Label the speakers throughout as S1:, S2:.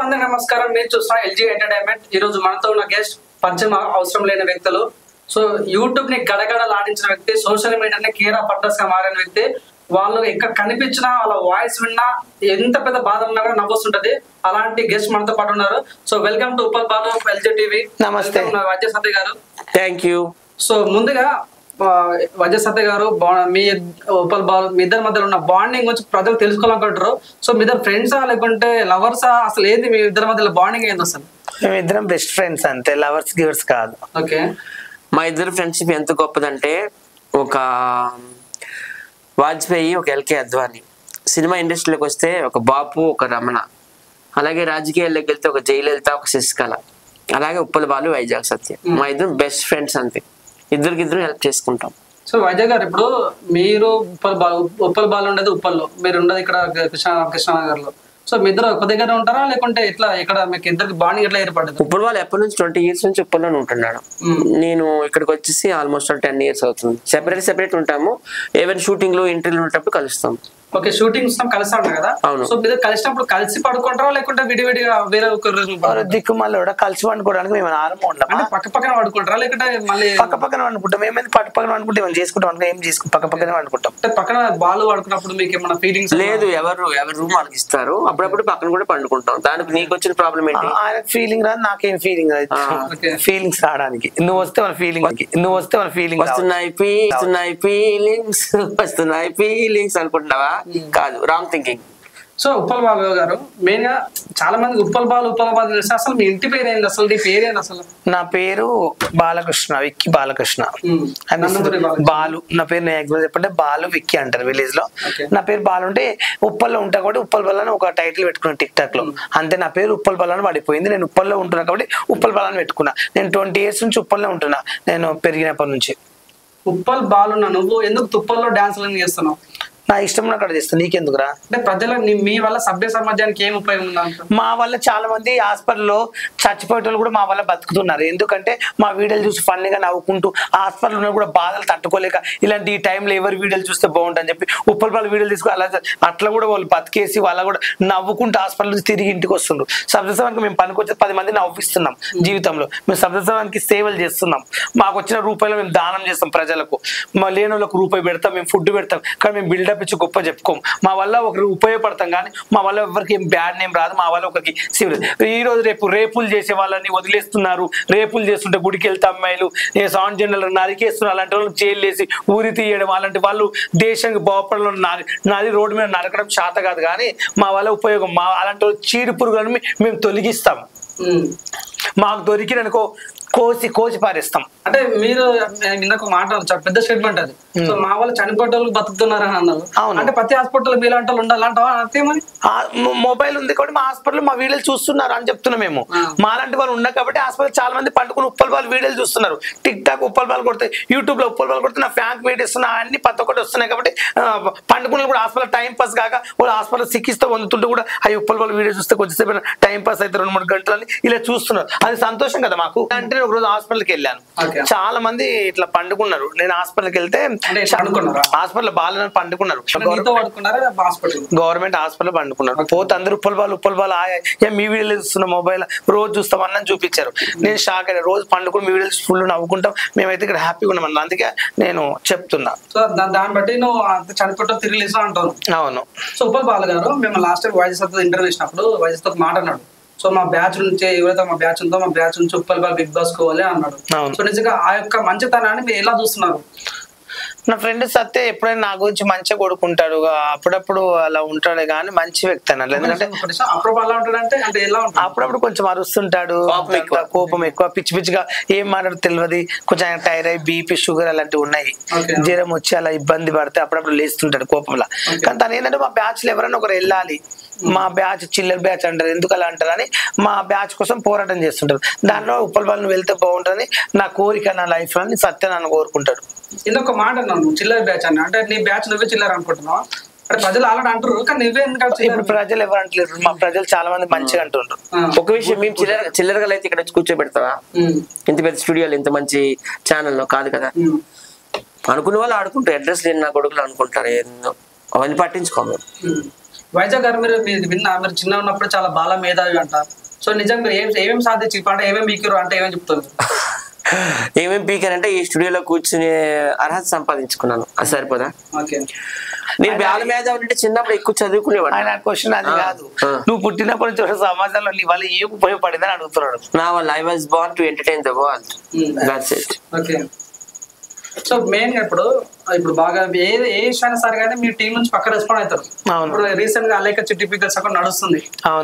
S1: అందరికీ నమస్కారం. మీరు చూస్తున్న ఎల్జీ ఎంటర్టైన్మెంట్. ఈ రోజు మనతో ఉన్న గెస్ట్ పరిచయం అవసరం లేని వ్యక్తులు. సో యూట్యూబ్ ని గడగడలాడించిన వ్యక్తి, సోషల్ మీడియాని కేరా పట్టర్స్ గా మారిన వ్యక్తి. వాళ్ళు ఎక్కడ కనిపించినా వాళ్ళ వాయిస్ విన్నా ఎంత పెద్ద బాధ ఉన్నా కూడా నవ్వొస్తుంటది. అలాంటి గెస్ట్ మనతో పాటు ఉన్నారు. So welcome to Uppal Balu LG TV.
S2: నమస్తే
S1: వజ్ర సత్య గారు.
S2: Thank you.
S1: సో ముందుగా వజ్ర సత్య గారు, మీ ఉప్పల్ బాలు మీ ఇద్దరి మధ్యలో ఉన్న బాండింగ్ గురించి ప్రజలు తెలుసుకోవాలనుకుంటారు. సో మీ ఇద్దరు ఫ్రెండ్సా లేకుంటే లవర్సా? అసలు ఏంది మీ ఇద్దరి మధ్యలో బాండింగ్ ఏంది అసలు?
S2: మేమిద్దరం బెస్ట్ ఫ్రెండ్స్ అంతే, లవర్స్ గివర్స్ కాదు.
S1: ఓకే.
S3: మా ఇద్దరు ఫ్రెండ్షిప్ ఎంత గొప్పదంటే, ఒక వాజ్పేయి, ఒక ఎల్కే అద్వాని. సినిమా ఇండస్ట్రీలోకి వస్తే ఒక బాపు, ఒక రమణ. అలాగే రాజకీయాల్లోకి వెళ్తే ఒక జయలలిత, ఒక శశికళ. అలాగే ఉప్పల్ బాలు, వైజాగ్ సత్య. మా ఇద్దరు బెస్ట్ ఫ్రెండ్స్ అంతే. ఇద్దరికిద్దరు హెల్ప్ చేసుకుంటాం.
S1: సో వైజాగ్ గారు, ఇప్పుడు మీరు ఉప్పల్ బాలు ఉండేది ఉప్పల్లో, మీరు ఉండేది ఇక్కడ కృష్ణనగర్ లో. సో మీ ఇద్దరు ఒక దగ్గర ఉంటారా లేకుంటే ఎట్లా? ఇక్కడ మీకు ఇద్దరికి బాండింగ్ ఎట్లా ఏర్పడింది?
S3: ఉప్పల్ బాలు ఎప్పటి నుంచి 20 years నుంచి ఉప్పల్లోనే ఉంటున్నాడు. నేను ఇక్కడికి వచ్చేసి ఆల్మోస్ట్ 10 years అవుతుంది. సెపరేట్ ఉంటాము. ఈవెన్ షూటింగ్ లో ఇంటర్వ్యూలు ఉన్నప్పుడు కలుస్తాం.
S1: ఓకే. షూటింగ్ కలిసి ఉంటాం కదా.
S3: అవును.
S1: సో మీరు కలిసినప్పుడు కలిసి పడుకుంటారా లేకుంటే విడివిడిగా వేరే ఒక
S2: దిక్కుమల్ల కలిసి వండుకోవడానికి మేము
S1: అంటే పక్క పక్కన పడుకుంటారా లేకుంటే మళ్ళీ
S2: పక్క పక్కన వండుకుంటాం? ఏమైంది పక్క పక్కన వండుకుంటే ఏమైనా చేసుకుంటాం అనుకో, ఏం చేసుకుంటాం, పక్క పక్కనే వండుకుంటాం.
S1: అంటే పక్కన బాలు పడుకున్నప్పుడు మీకు ఏమైనా ఫీలింగ్స్?
S3: లేదు, ఎవరు రూమ్ వాళ్ళకి ఇస్తారు. అప్పుడప్పుడు పక్కన కూడా పండుకుంటాం. దానికి నీకు వచ్చిన ప్రాబ్లం ఏంటి?
S2: ఆయనకు ఫీలింగ్ రాదు, నాకేం ఫీలింగ్ రాదు. ఫీలింగ్స్ రావడానికి నువ్వు వస్తే మన ఫీలింగ్
S3: వస్తున్నాయి ఫీలింగ్స్ అనుకుంటున్నావా? కాదు, wrong thinking.
S1: So Uppal Balu గారు, మెయిన్ గా చాలా మంది ఉప్పల్ బాలు తెలుసు. అసలు మీ ఇంటి పేరు ఏంది? అసలు నీ పేరేంది అసలు?
S2: నా పేరు బాలకృష్ణ, విక్కీ బాలకృష్ణ. బాలు నా పేరు. నేను ఎగ్జాంపుల్ చెప్పంటే బాలు విక్కీ అంటారు విలేజ్ లో. నా పేరు బాలు అంటే ఉప్పల్లో ఉంటా కాబట్టి ఉప్పల్ బాలు అని ఒక టైటిల్ పెట్టుకున్నాను టిక్ టాక్ లో. అంతే, నా పేరు ఉప్పల్ బాలు అని పడిపోయింది. నేను ఉప్పల్లో ఉంటున్నా కాబట్టి ఉప్పల్ బాలు అని పెట్టుకున్నా. నేను 20 years నుంచి ఉప్పల్లో ఉంటున్నా, నేను పెరిగినప్పటి నుంచి.
S1: ఉప్పల్ బాలు నువ్వు ఎందుకు తుప్పల్లో డాన్సులు చేస్తున్నావు?
S2: నా ఇష్టం అక్కడ చేస్తాను, నీకెందుకురా?
S1: అంటే ప్రజల మీ వల్ల సభ్య సమాజానికి ఏం ఉపయోగం ఉందంట?
S2: మా వల్ల చాలా మంది హాస్పిటల్లో చచ్చిపోయేటోళ్ళు కూడా మా వల్ల బతుకుతున్నారు. ఎందుకంటే మా వీడియోలు చూసి ఫన్నీగా నవ్వుకుంటూ హాస్పిటల్లో కూడా బాధలు తట్టుకోలేక ఇలాంటి ఈ టైంలో ఎవరి వీడియోలు చూస్తే బాగుంటుందని చెప్పి ఉప్పల్ బాలు వీడియోలు తీసుకుని అట్లా కూడా వాళ్ళు బతికేసి వాళ్ళ కూడా నవ్వుకుంటూ హాస్పిటల్ నుంచి తిరిగి ఇంటికి వస్తుండ్రు. సభ్యసమానికి మేము పనికొచ్చి 10 మంది నవ్విస్తున్నాం జీవితంలో. మేము సభ్యసమానికి సేవలు చేస్తున్నాం. మాకు వచ్చిన రూపాయలు మేము దానం చేస్తాం ప్రజలకు. మా లేని వాళ్ళకు రూపాయి పెడతాం, మేము ఫుడ్ పెడతాం. కానీ మేము బిల్డప్ ఇచ్చి గొప్ప చెప్పుకోం. మా వల్ల ఒకరికి ఉపయోగపడతాం కానీ మా వల్ల ఎవరికి ఏం బ్యాడ్ నేమ్ రాదు. మా వల్ల ఒకరికి ఈ రోజు రేపులు చేసే వాళ్ళని వదిలేస్తున్నారు. రేపులు చేస్తుంటే గుడికి వెళ్తే అమ్మాయిలు సాన్ జనరల్ నరికేస్తున్నారు. అలాంటి వాళ్ళు జైలు వేసి ఊరి తీయడం, అలాంటి వాళ్ళు దేశానికి బాగుపడడం, నాది రోడ్డు మీద నరకడం చేత కాదు. కానీ మా వల్ల ఉపయోగం, మా అలాంటి వాళ్ళు చీడు పురుగులను మేము తొలగిస్తాం. మాకు దొరికిననుకో కోసి పారేస్తాం.
S1: అంటే మీరు ఇందాక మాట పెద్ద స్టేట్మెంట్ అది. సో మా వాళ్ళు చనిపోయే వాళ్ళు బతుకుతున్నారని అన్నారు. అంటే ప్రతి హాస్పిటల్ మీలాంటి వాళ్ళు ఉండాలంటావా? అంతేమని
S2: మొబైల్ ఉంది కాబట్టి మా హాస్పిటల్ మా వీడియోలు చూస్తున్నారు అని చెప్తున్నాం మేము. మాలాంటి వాళ్ళు ఉన్నారు కాబట్టి హాస్పిటల్ చాలా మంది పండుకుని ఉప్పల్ బాలు వీడియోలు చూస్తున్నారు. టిక్ టాక్ ఉప్పల్ బాలు కొడితే, యూట్యూబ్ లో ఉప్పల్ బాలు కొడితే నా ఫ్యాన్ వీడియోస్ అన్ని ప్రతి ఒక్కటి వస్తున్నాయి. కాబట్టి పండుకున్న కూడా హాస్పిటల్ టైం పాస్ కాక వాళ్ళు హాస్పిటల్ చికిత్స పొందుతుంటే కూడా అవి ఉప్పల్ బాలు వీడియో చూస్తే కొంచెంసేపు టైం పాస్ అయితే 2-3 గంటలని ఇలా చూస్తున్నారు. అది సంతోషం కదా మాకు. అంటే ఒక రోజు హాస్పిటల్కి వెళ్ళాను, చాలా మంది ఇట్లా పండుకున్నారు. నేను హాస్పిటల్కి వెళ్తే హాస్పిటల్ బాగాలని పండుకున్నారు. గవర్నమెంట్ హాస్పిటల్ పండుకున్నారు. పోతే అందరూ ఉప్పల్ బాలు మీ వీడియోలు చూస్తున్న మొబైల్ రోజు చూస్తామని చూపించారు. నేను షాక్ అయినా. రోజు పండుకుని మీ వీడియోలు ఫుల్ నవ్వుకుంటాం. మేమైతే ఇక్కడ హ్యాపీగా ఉన్నాం. అందుకే నేను చెప్తున్నా.
S1: సో దాన్ని బట్టి నువ్వు చనిపోవటం తిరిగి లేసా అంటావు.
S2: అవును.
S1: సో ఉప్పల్ బాలు గారు, మేము లాస్ట్ టైం వైజాగ్ ఇంటర్వ్యూ ఇచ్చినప్పుడు వైజాగ్ మాట అన్నాడు. సో మా బ్యాచ్ నుంచి ఎవరైతే మా బ్యాచ్ ఉందో మా బ్యాచ్ నుంచి ఉప్పల్ బాలు బిగ్ బాస్ కోవాలి అన్నాడు. సో నిజంగా ఆ యొక్క మంచితనాన్ని మీరు ఎలా చూస్తున్నారు?
S2: నా ఫ్రెండ్ సత్య ఎప్పుడైనా నా గురించి మంచిగా కొడుకుంటాడు, అప్పుడప్పుడు అలా ఉంటాడు కానీ మంచి వ్యక్తి అన్నాడు. ఎందుకంటే అప్పుడప్పుడు కొంచెం అరుస్తుంటాడు, కోపం ఎక్కువ, పిచ్చి పిచ్చిగా ఏం మాట్లాడు తెలియదు. కొంచెం టైరాయిడ్, బీపీ, షుగర్ అలాంటివి ఉన్నాయి. జ్వరం వచ్చి అలా ఇబ్బంది పడితే అప్పుడప్పుడు లేస్తుంటాడు కోపంలో. కానీ తను ఏంటంటే మా బ్యాచ్ లో ఎవరైనా ఒకరు వెళ్ళాలి, మా బ్యాచ్ చిల్లర్ బ్యాచ్ అంటారు, ఎందుకు అలా అంటారు అని మా బ్యాచ్ కోసం పోరాటం చేస్తుంటారు. దానిలో ఉప్పల్ బాలు వెళ్తే బాగుంటుంది నా కోరిక, నా లైఫ్ అని సత్య నన్ను కోరుకుంటాడు.
S1: ఇంకొక మాట అన్నాను, చిల్లర్ బ్యాచ్ అని. అంటే నీ బ్యాచ్ నువ్వే చిల్లర్ అనుకుంటున్నావా? అంటే ప్రజలు ఆల్రెడీ అంటారు కానీ నువ్వే ఎందుకు?
S2: ఇప్పుడు ప్రజలు ఎవరు అంటలేరు, మా ప్రజలు చాలా మంది మంచిగా అంటుండ్రు.
S3: ఒక విషయం, మేము చిల్లరగా అయితే ఇక్కడ కూర్చోబెడతావా? ఇంత పెద్ద స్టూడియోలో ఇంత మంచి ఛానల్లో కాదు కదా. అనుకునే వాళ్ళు ఆడుకుంటారు, అడ్రస్ లేని నా కొడుకులు అనుకుంటారు. అవన్నీ పట్టించుకోము.
S1: వైజాగ్ గారు మీరు మీరు చిన్న ఉన్నప్పుడు చాలా బాగా మేధావి అంట. సో నిజంగా మీరు ఏమేమి సాధించి అంటే ఏమేమి మీకురు అంటే ఏమేమి చెప్తారు?
S3: ఏమేమి పీకర్ అంటే ఈ స్టూడియోలో కూర్చునే అర్హత సంపాదించుకున్నాను. అది సరిపోదా? నేను బాల మేధావి అంటే చిన్నప్పుడు ఎక్కువ చదువుకునేవాడు.
S2: ఆయన క్వశ్చన్ అది కాదు, నువ్వు పుట్టినప్పటి నుంచి సమాజంలో నీ వల్ల ఏం ఉపయోగపడిందని అడుగుతున్నాడు.
S3: నా వల్ల I was Born to entertain the world. That's it.
S1: Okay. So main గా ఇప్పుడు బాగా ఏ విషయాన్ని సరే కానీ మీ టీం నుంచి పక్క రెస్పాండ్ అవుతారు. ఇప్పుడు రీసెంట్ గా అలేక చిట్టి పికల్స్ అక్కడ నడుస్తుంది.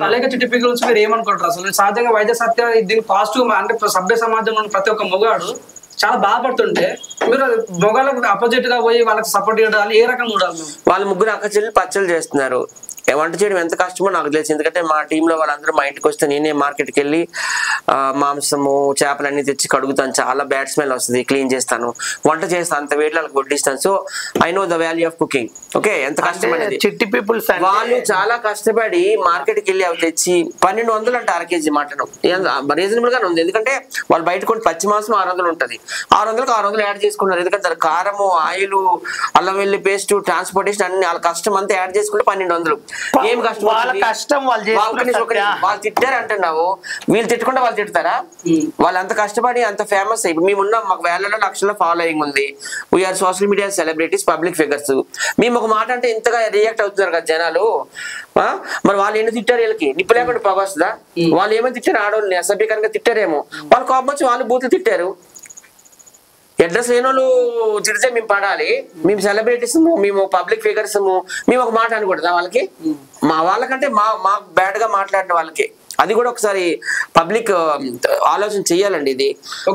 S1: అలేక చిట్టి పికల్స్ మీరు ఏమనుకుంటారు అసలు? సహజంగా వైద్య సత్య దీనికి పాజిటివ్ అంటే సభ్య సమాజంలో ప్రతి ఒక్క మొగాడు చాలా బాధపడుతుంటే మీరు మొగాళ్ళకి అపోజిట్ గా పోయి వాళ్ళకి సపోర్ట్ చేయడం ఏ రకంగా చూడాలి?
S3: వాళ్ళు ముగ్గురు అక్క చెల్లి పచ్చళ్ళు చేస్తున్నారు. వంట చేయడం ఎంత కష్టమో నాకు తెలుసు. ఎందుకంటే మా టీంలో వాళ్ళందరూ మా ఇంటికి వస్తే నేనే మార్కెట్కి వెళ్ళి మాంసము చేపలు అన్ని తెచ్చి కడుగుతాను. చాలా బ్యాడ్ స్మెల్ వస్తుంది, క్లీన్ చేస్తాను, వంట చేస్తాను, అంత వేడిలో వాళ్ళకి వడ్డిస్తాను. So I know the value of cooking. Okay, ఎంత కష్టపడేది.
S2: చిట్టి పీపుల్స్
S3: వాళ్ళు చాలా కష్టపడి మార్కెట్కి వెళ్ళి అవి తెచ్చి 1200 అంటే 1 kg మటన్ రీజనబుల్ గానే ఉంది. ఎందుకంటే వాళ్ళు బయట కొన్ని పచ్చి మాంసం 600 ఉంటుంది, 600కి 600 యాడ్ చేసుకున్నారు. ఎందుకంటే దాని కారము, ఆయిల్, అల్లం వెల్లి పేస్ట్, ట్రాన్స్పోర్టేషన్ అన్ని వాళ్ళ కష్టం అంతా యాడ్ చేసుకుంటే 1200. ఏం కష్టం?
S2: వాళ్ళ కష్టం
S3: వాళ్ళు తిట్టారు అంటున్నావు, వీళ్ళు తిట్టుకుంటే వాళ్ళు తిడతారా? వాళ్ళు అంత కష్టపడి అంత ఫేమస్ అయ్యి మేమున్న మాకు వేలలో లక్షల ఫాలోయింగ్ ఉంది. We are social media celebrities, public figures. మేము ఒక మాట అంటే ఇంతగా రియాక్ట్ అవుతున్నారు కదా జనాలు. మరి వాళ్ళు ఎన్ని తిట్టారు? వీళ్ళకి నిప్పు లేకుండా పొగ వస్తుందా? వాళ్ళు ఏమో తిట్టారు, ఆడవాళ్ళని అసభ్యకరంగా తిట్టారేమో, వాళ్ళు కోపం వచ్చి వాళ్ళు బూతులు తిట్టారు. అడ్రస్ లేని వాళ్ళు తిడితే మేము పడాలి? మేము సెలబ్రిటీస్, మేము పబ్లిక్ ఫిగర్స్, మేము ఒక మాట అనకూడదా వాళ్ళకి? మా వాళ్ళకంటే మా బ్యాడ్ గా మాట్లాడిన వాళ్ళకి అది కూడా ఒకసారి పబ్లిక్ ఆలోచన చెయ్యాలండి. ఇది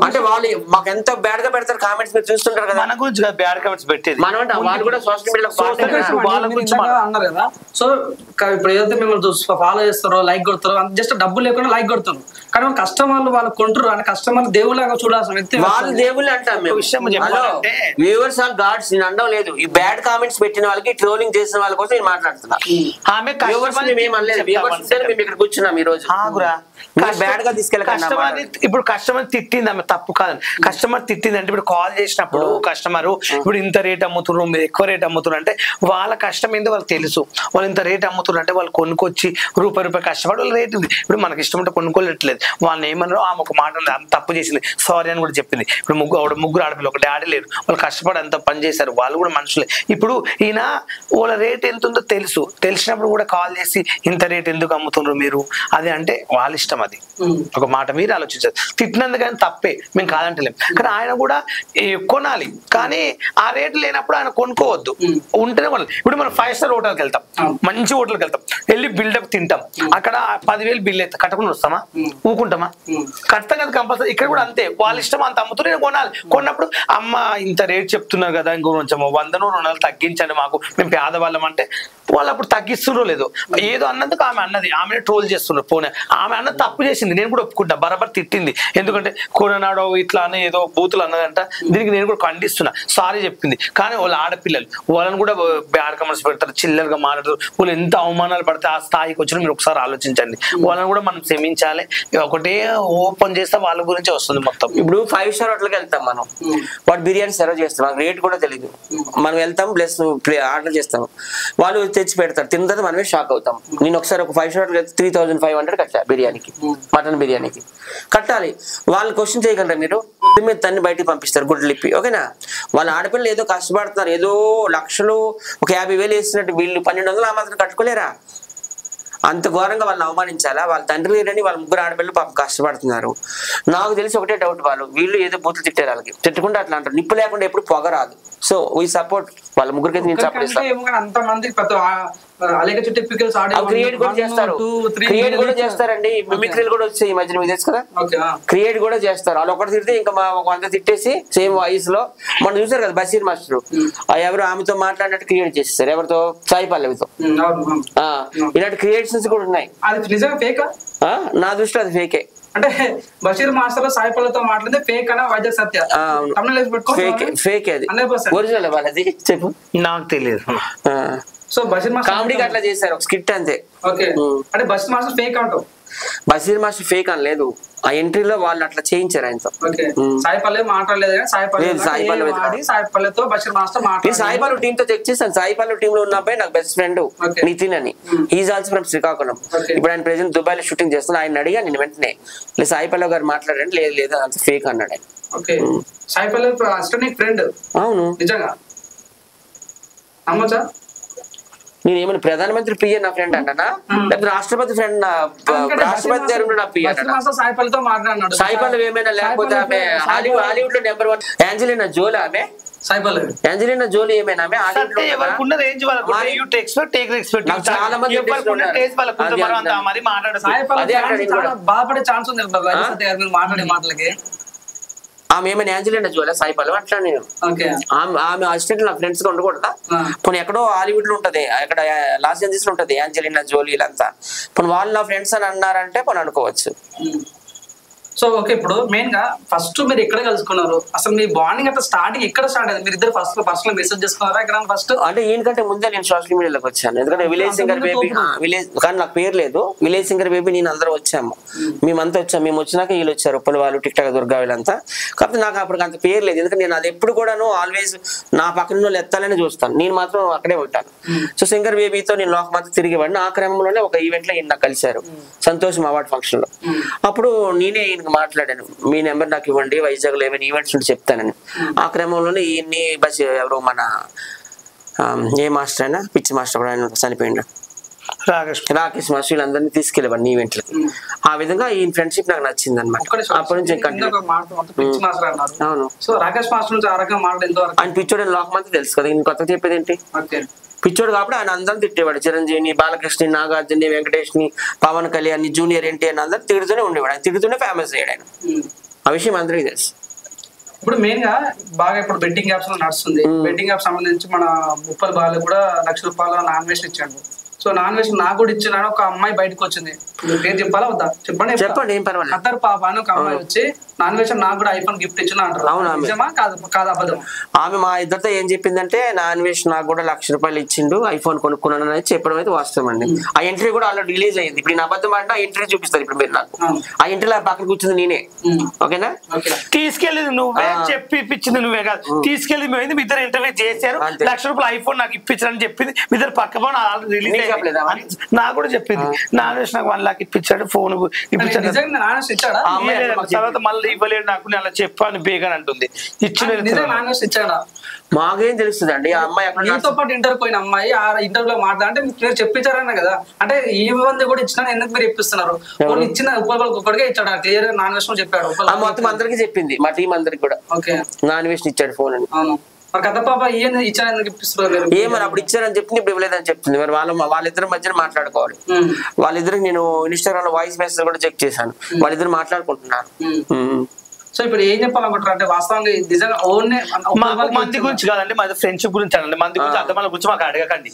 S3: అంటే వాళ్ళు మాకు ఎంత బ్యాడ్ గా పెడతారు కామెంట్స్, మీరు చూస్తుంటారు కదా.
S2: మన గురించి బ్యాడ్ కామెంట్స్ పెట్టేది
S3: మనం అంటే వాళ్ళు కూడా సోషల్ మీడియాలో
S1: వాళ్ళ గురించి అన్నారు కదా. సో ఇప్పుడు ఏదైతే మిమ్మల్ని ఫాలో చేస్తారో, లైక్ కొడతారో, జస్ట్ డబ్బు లేకుండా లైక్ కొడతారు. కానీ కస్టమర్లు వాళ్ళు కొంటారు అని కస్టమర్ దేవుళ్ళగా చూడాల్సిన వ్యక్తి
S3: వాళ్ళు దేవుళ్ళు అంటాం మేము. వ్యూవర్స్ ఆర్ గాడ్స్ నేను అనడం లేదు. ఈ బ్యాడ్ కామెంట్స్ పెట్టిన వాళ్ళకి, ట్రోలింగ్ చేసిన వాళ్ళ కోసం నేను మాట్లాడుతున్నా. మేము ఇక్కడ కూర్చున్నాం ఈ రోజు.
S2: ఇప్పుడు కస్టమర్ తిట్టింది ఆమె తప్పు కాదని. కస్టమర్ తిట్టింది అంటే ఇప్పుడు కాల్ చేసినప్పుడు కస్టమర్ ఇప్పుడు ఇంత రేట్ అమ్ముతున్నారు, మీరు ఎక్కువ రేట్ అమ్ముతున్నారు అంటే వాళ్ళ కష్టం ఏందో వాళ్ళకి తెలుసు. వాళ్ళు ఇంత రేట్ అమ్ముతున్నారు అంటే వాళ్ళు కొనుక్కొచ్చి రూపాయి కష్టపడి వాళ్ళ రేట్ ఉంది. ఇప్పుడు మనకి ఇష్టం అంటే కొనుక్కోలేట్లేదు. వాళ్ళని ఏమన్నారో ఆమె ఒక మాట ఆమె తప్పు చేసింది, సారీ అని కూడా చెప్పింది. ఇప్పుడు ముగ్గురు ఆడపిల్లలు, ఒక డాడీ లేరు, వాళ్ళు కష్టపడి అంత పని చేశారు, వాళ్ళు కూడా మనుషులే. ఇప్పుడు ఈయన వాళ్ళ రేట్ ఎంత ఉందో తెలుసు, తెలిసినప్పుడు కూడా కాల్ చేసి ఇంత రేట్ ఎందుకు అమ్ముతున్నారు మీరు అది అంటే వాళ్ళ ఇష్టం. అది ఒక మాట మీరు ఆలోచించారు. తిట్టినందుకని తప్పే, మేము కాదంటలేం. కానీ ఆయన కూడా కొనాలి, కానీ ఆ రేటు లేనప్పుడు ఆయన కొనుక్కోవద్దు. ఉంటేనే మనం ఇప్పుడు మనం 5 స్టార్ హోటల్కి వెళ్తాం, మంచి హోటల్కి వెళ్తాం, వెళ్ళి బిల్డప్ తింటాం, అక్కడ 10,000 బిల్ అయితే కట్టకుండా వస్తామా? ఊకుంటామా? కడతాం కదా కంపల్సరీ. ఇక్కడ కూడా అంతే, వాళ్ళ ఇష్టం అంత అమ్ముతూ నేను కొనాలి. కొన్నప్పుడు అమ్మ ఇంత రేట్ చెప్తున్నారు కదా, ఇంకో కొంచెం 100-200 తగ్గించండి మాకు, మేము పేదవాళ్ళం అంటే వాళ్ళు అప్పుడు తగ్గిస్తున్నారు లేదు. ఏదో అన్నందుకు ఆమె అన్నది, ఆమె ట్రోల్ చేస్తున్నారు. పోనీ ఆమె అన్నది తప్పు చేసింది, నేను కూడా ఒప్పుకుంటా, బరాబర్ తిట్టింది. ఎందుకంటే కొననాడో ఇట్లా అని ఏదో బూతులు అన్నదంట, దీనికి నేను కూడా ఖండిస్తున్నా, సారీ చెప్పింది. కానీ వాళ్ళ ఆడపిల్లలు వాళ్ళని కూడా బ్యాడ్ కమెంట్స్ పెడతారు, చిల్లరగా మాట్లాడతారు. వాళ్ళు ఎంత అవమానాలు పడితే ఆ స్థాయికి వచ్చినా మీరు ఒకసారి ఆలోచించండి. వాళ్ళని కూడా మనం క్షమించాలి. ఒకటే ఓపెన్ చేస్తే వాళ్ళ గురించి వస్తుంది మొత్తం.
S3: ఇప్పుడు 5 స్టార్ హోటల్కి వెళ్తాం మనం, వాడు బిర్యానీ సర్వ్ చేస్తాం, మనకు రేట్ కూడా తెలియదు. మనం వెళ్తాం ప్లస్ ఆర్డర్ చేస్తాం, వాళ్ళు తెచ్చి పెడతారు, తిన్న తర్వాత మనమే షాక్ అవుతాం. నేను ఒకసారి ఒక 5 స్టార్ 3,500 కట్టా బిర్యానీకి, మటన్ బిర్యానీకి కట్టాలి. వాళ్ళు క్వశ్చన్ చేయగలరా? మీరు మీరు తన్ని బయటికి పంపిస్తారు గుడ్లు ఇప్పి, ఓకేనా? వాళ్ళ ఆడపిల్లలు ఏదో కష్టపడుతున్నారు, ఏదో లక్షలు ఒక 50,000 వేసినట్టు వీళ్ళు 1,200 ఆ మాత్రం కట్టుకోలేరా? అంత ఘోరంగా వాళ్ళని అవమానించాలా? వాళ్ళ తండ్రి లేరని వాళ్ళ ముగ్గురు ఆడపిల్లలు పాపం కష్టపడుతున్నారు. నాకు తెలిసి ఒకటే డౌట్, వీళ్ళు ఏదో బూతులు తిట్టారు, వాళ్ళకి తిట్టుకుంటే అట్లా అంటారు. నిప్పు లేకుండా ఎప్పుడు పొగ రాదు. సో వీ సపోర్ట్ వాళ్ళ ముగ్గురికి. నేను సపోర్ట్ క్రియేట్ కూడా చేస్తారు, క్రియేట్ కూడా చేస్తారండి. మిమిక్రీలు కూడా వచ్చాయి ఈ మధ్యన, మీకు తెలుసు కదా. క్రియేట్ కూడా చేస్తారు. వాళ్ళు ఒకటి తిడితే ఇంకా మా 100 తిట్టేసి సేమ్ వాయిస్ లో మనం చూసారు కదా బషీర్ మాస్టర్, ఎవరు ఆమెతో మాట్లాడినట్టు క్రియేట్ చేస్తారు, ఎవరితో? సాయి పల్లవితో. ఇలాంటి క్రియేషన్స్ కూడా ఉన్నాయి. నా దృష్టిలో అది ఫేకే.
S1: అంటే బషీర్ మాస్టర్ సాయి పల్లవితో మాట్లాడితే ఫేక్ అనే వైద్య సత్య
S3: ఫేక్ అది ఒరిజినల్ వాళ్ళది చెప్పు,
S2: నాకు తెలియదు.
S1: సో బషీర్ మాస్టర్
S3: కామెడీకి అట్లా చేశారు ఒక స్కిట్ అంతే.
S1: ఓకే, అంటే బషీర్ మాస్టర్ ఫేక్ అంటావు.
S3: బషీర్ మాస్టర్ ఫేక్ అని లేదు, ఆ ఎంట్రీలో వాళ్ళు అట్లా చేయించారు ఆయనతో.
S1: ఓకే, సాయి పల్లవి మాట్లాడలేదు కానీ సాయి పల్లవితో బషీర్ మాస్టర్ మాట్లాడి
S3: సాయి పల్లవి టీమ్ తో చెక్ చేశాను. సాయి పల్లవి టీమ్ లో ఉన్న అబ్బాయి నాకు బెస్ట్ ఫ్రెండ్ నితిన్ అని, ఈజ్ ఆల్సో ఫ్రమ్ శ్రీకాకుళం. ఇప్పుడు ఆయన ప్రెసెంట్ దుబాయ్ లో షూటింగ్ చేస్తున్నా. ఆయన అడిగా నేను వెంటనే సాయి పల్లవి గారు మాట్లాడండి, లేదు లేదు అంత ఫేక్ అన్నాడు ఆయన.
S1: ఓకే, సాయి పల్లవి అసిస్టెంట్ నీకు ఫ్రెండ్?
S3: అవును.
S1: నిజంగా నమ్మొచ్చా?
S3: నేను ఏమైనా ప్రధానమంత్రి పిఏ నా ఫ్రెండ్ అంటనా, లేకపోతే రాష్ట్రపతి ఫ్రెండ్, రాష్ట్రపతి గారు నా పిఏ అంటనా?
S1: సాయి పల్లవితో మాట్లాడినాడు.
S3: సాయి పల్లవి ఏమైనా, లేకపోతే ఆమె హాలీవుడ్ లో నెంబర్ 1 యాంజెలినా జోలీ, ఆమె
S1: సాయి పల్లవి
S3: యాంజెలినా జోలీ ఏమైనా ఆమె
S2: చాలా మంది
S1: బాధపడే ఛాన్స్ ఉంది మాట్లాడే మాటలకి.
S3: ఆమె ఏమైనా యాంజెలినా జోలీ సాయి పల్లవి అట్లా నేను ఆమె అసిస్టెంట్ నా ఫ్రెండ్స్ గా ఉండకూడదా? పోనీ ఎక్కడో హాలీవుడ్ లో ఉంటది, అక్కడ లాస్ ఏంజల్స్ లో ఉంటది యాంజెలినా జోలీ అంతా, పోనీ వాళ్ళు నా ఫ్రెండ్స్ అని అన్నారంటే పోనీ అనుకోవచ్చు.
S1: సో ఓకే, ఇప్పుడు మెయిన్ గా ఫస్ట్ మీరు ఎక్కడ కలుసుకున్నారు, అసలు మీ బాండింగ్ అట్లా స్టార్టింగ్ ఎక్కడ స్టార్ట్ అయింది? మీరు ఇద్దరు ఫస్ట్ పర్సనల్ మెసేజ్ చేసుకున్నారా ఎక్కడ ఫస్ట్?
S3: అంటే ఈయనకంటే ముందే నేను సోషల్ మీడియాలోకి వచ్చాను, ఎందుకంటే విలేజ్ సింగర్ బేబీ, విలేజ్ కానీ నాకు పేరు లేదు, విలేజ్ సింగర్ బేబీ నేను అందరూ వచ్చాము, మేమంతా వచ్చాము. మేము వచ్చినాక వీళ్ళు వచ్చారు, ఉప్పల్ వాళ్ళు, టిక్ టాక్ దుర్గా వీళ్ళంతా. కాకపోతే నాకు అప్పటికి అంత పేరు లేదు, ఎందుకంటే నేను అది ఎప్పుడు కూడాను ఆల్వేస్ నా పక్కన వాళ్ళు ఎత్తాలని చూస్తాను, నేను మాత్రం అక్కడే ఉంటాను. సో సింగర్ బేబీతో నేను లోకమంతా తిరిగేవాడిని. ఆ క్రమంలోనే ఒక ఈవెంట్ లో ఈయన కలిశారు, సంతోషం అవార్డ్ ఫంక్షన్ లో. అప్పుడు నేనే ఈయనకి మాట్లాడాను, మీ నెంబర్ నాకు ఇవ్వండి, వైజాగ్ లో ఏమైనా ఈవెంట్స్ ఉంటే చెప్తానని. ఆ క్రమంలోనే ఈయన్ని బస్ ఎవరో మన ఏ మాస్టర్ అయినా పిచ్చి మాస్టర్ కూడా ఆయన చనిపోయిండు, రాకేష్ మాస్టర్, వీళ్ళందరినీ తీసుకెళ్ళేవాడిని ఈవెంట్లకి. ఆ విధంగా ఈ ఫ్రెండ్షిప్ నాకు నచ్చింది అనమాట. అప్పటి నుంచి అవును, ఆయన పిచ్చోడు లోకమంతా తెలుసు కదా, ఇంక కొత్తగా చెప్పేది ఏంటి? పిచ్చోడు కాబట్టి ఆయన అందరం తిట్టేవాడు, చిరంజీవిని, బాలకృష్ణ, నాగార్జుని, వెంకటేష్ని, పవన్ కళ్యాణ్, జూనియర్ ఎన్టీఆర్ అందరూ తిడుతూనే ఉండేవాడు. ఆయన తిడుతూనే ఫేమస్ అయ్యాడు ఆయన, ఆ విషయం అందరికీ తెలుసు.
S1: ఇప్పుడు మెయిన్ గా బాగా ఇప్పుడు బెట్టింగ్ యాప్స్ లో నడుస్తుంది. బెట్టింగ్ యాప్ సంబంధించి మన ఉప్పల్ బాలు కూడా ₹1,00,000 నామినేషన్ ఇచ్చాడు. సో నామినేషన్ నాకు కూడా ఇచ్చినాడు. ఒక అమ్మాయి బయటకు వచ్చింది, పేరు చెప్పాలా వద్దా? చెప్పండి.
S3: ఏం పర్వాలేదు.
S1: ఖతర్ పాప అని ఒక అమ్మాయి వచ్చి నామినేషన్ నాకు కూడా ఐఫోన్ గిఫ్ట్ ఇచ్చిన అంటారు. నిజమా కాదు అబద్ధం?
S3: ఆమె మా ఇద్దరితో ఏం చెప్పిందంటే నామినేషన్ నాకు కూడా ₹1,00,000 ఇచ్చిండు, ఐఫోన్ కొనుక్కున్నాను అనేది చెప్పడం అయితే వాస్తవం అండి. ఆ ఎంట్రీ కూడా ఆల్రెడీ రిలీజ్ అయింది. ఇప్పుడు నేను అబద్ధం అంటే ఆ ఎంట్రీ చూపిస్తారు ఇప్పుడు మీరు నాకు. ఆ ఎంట్రీలో పక్కన కూర్చుంది నేనే. ఓకేనా?
S2: తీసుకెళ్ళి నువ్వే చెప్పి ఇప్పించింది, నువ్వే కాదు తీసుకెళ్ళి మేము మీ ఇద్దరు ఇంటర్వ్యూ చేశారు, ₹1,00,000 ఐఫోన్ నాకు ఇప్పించారని చెప్పింది. మీ ఇద్దరు పక్క రిలీజ్ నాకు కూడా చెప్పింది. నామినేషన్ నాకు 1 lakh ఇప్పించాడు, ఫోన్ ఇప్పించాడు. తర్వాత మళ్ళీ ఇవ్వలేడు నాకు, నేను అలా చెప్పాను బేగన్ అంటుంది.
S1: ఇచ్చాడా?
S3: మాకేం తెలుస్తుంది అండి. ఆ అమ్మాయి
S1: నీతో పాటు ఇంటర్వ్యూ పోయిన అమ్మాయి ఆ ఇంటర్వ్యూలో మాట్లాడంటే మీరు చెప్పించారన్న కదా, అంటే ఈ మంది కూడా ఇచ్చినా ఎందుకు మీరు ఇప్పిస్తున్నారు? ఇచ్చిన ఒక్కడికే ఇచ్చాడు, క్లియర్ నామినేషన్ చెప్పాడు.
S3: మొత్తం అందరికి చెప్పింది, మా టీం అందరికి కూడా.
S1: ఓకే,
S3: నామినేషన్ ఇచ్చాడు ఫోన్ అని. ఏమని అప్పుడు ఇచ్చారని చెప్తుంది, ఇప్పుడు ఇవ్వలేదని చెప్తుంది. మరి వాళ్ళిద్దరి మధ్యన మాట్లాడుకోవాలి. వాళ్ళిద్దరికి నేను ఇన్స్టాగ్రామ్ లో వాయిస్ మెసేజ్ కూడా చెక్ చేశాను, వాళ్ళిద్దరు మాట్లాడుకుంటున్నారు.
S1: సో ఇప్పుడు ఏం చెప్పాలనుకుంటారు అంటే వాస్తవంగా నిజంగా ఓన్లీ
S2: మంది గురించి కాదండి, మాది ఫ్రెండ్షిప్ గురించి అనండి. మంది గురించి అర్థమాల గురించి మాకు అడగకండి.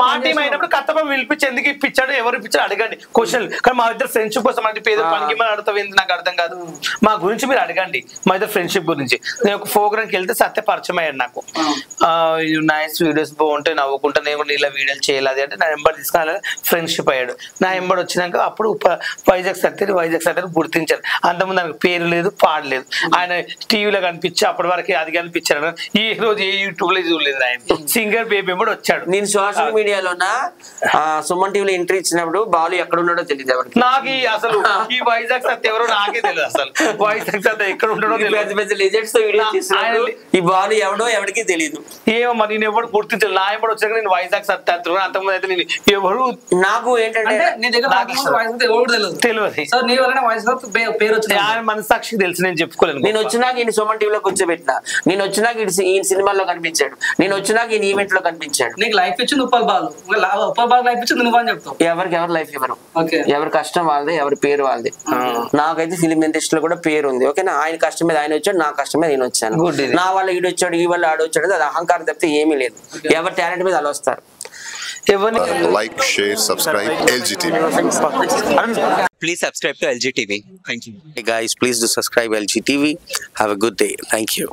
S2: మా టీం అయినప్పుడు కత్తపై పిలిపించి ఎందుకు ఇప్పించాడు, ఎవరు ఇప్పించాడు అడగండి క్వశ్చన్. కానీ మా ఇద్దరు ఫ్రెండ్షిప్ కోసం అంటే పేద పనికి మనం అడుగుతాం, ఎందుకు నాకు అర్థం కాదు. మా గురించి మీరు అడగండి, మా ఇద్దరు ఫ్రెండ్షిప్ గురించి. నేను ఒక ప్రోగ్రామ్కి వెళ్తే సత్య పరిచయం అయ్యాడు నాకు. నైస్ వీడియోస్ బాగుంటాయి, నవ్వుకుంటా, నేను కూడా ఇలా వీడియోలు చేయాలి అంటే నా నెంబర్ తీసుకుని ఫ్రెండ్షిప్ అయ్యాడు. నా నెంబర్ వచ్చినాక అప్పుడు వైజాగ్ సత్య గుర్తించారు. అంతకుముందు నాకు పేరు లేదు, పాడలేదు. ఆయన టీవీలో కనిపించి అప్పటి వరకు అది కనిపించారు. ఈ రోజు ఏ యూట్యూబ్ లో చూడలేదు. ఆయన సింగర్ బేబీ కూడా వచ్చాడు.
S3: నేను సోషల్ మీడియాలో సుమన్ టీవీలో ఎంట్రీ ఇచ్చినప్పుడు బాలు ఎక్కడ ఉన్నాడో తెలియదు ఎవరికి.
S2: నాకు అసలు ఈ వైజాగ్ సత్య ఎవరో నాకే తెలియదు. అసలు వైజాగ్ సత్య ఎక్కడ ఉంటాడో
S3: ఈ బాలు ఎవడో ఎవరికి తెలియదు.
S2: ఏమో నేను ఎవరు గుర్తించలేదు. నా ఎవరు వచ్చాక నేను వైజాగ్ సత్య అంటున్నాను. అంతకుముందు అయితే నేను ఎవరు
S3: నాకు ఏంటంటే
S2: తెలియదు. మనసాక్షికి తెలుసు, నేను చెప్పుకోలేను.
S3: నేను వచ్చినాక ఈయన సుమన్ టీవీలో కూర్చోబెట్టినా, నేను వచ్చినాక ఈ సినిమాలో కనిపించాడు, నేను వచ్చినాక ఈయన ఈవెంట్ లో కనిపించాడు.
S1: నీకు లైఫ్ ఇచ్చింది ఉప్పల్ బాలు, ఉప్పల్ బాలు లైఫ్ ఇచ్చింది నువ్వు అని చెప్తావు.
S3: ఎవరికి ఎవరు లైఫ్ ఇవ్వరు, ఎవరి కష్టం వాళ్ళది, ఎవరి పేరు వాళ్ళది. నాకైతే ఫిలిం ఇండస్ట్రీలో కూడా పేరు ఉంది. ఓకేనా? ఆయన కష్టం మీద ఆయన వచ్చాడు, నా కష్టం మీద నేను వచ్చాను. నా వల్ల ఈడు వచ్చాడు, ఈ వల్ల ఆడు వచ్చాడు, అది అహంకారం తప్పితే ఏమీ లేదు. ఎవరి టాలెంట్ మీద అలా వస్తారు.
S4: Like, share, subscribe LGTV.
S5: Please subscribe to LGTV. Thank you.
S4: Hey guys, please do subscribe LGTV. Have a good day. Thank you.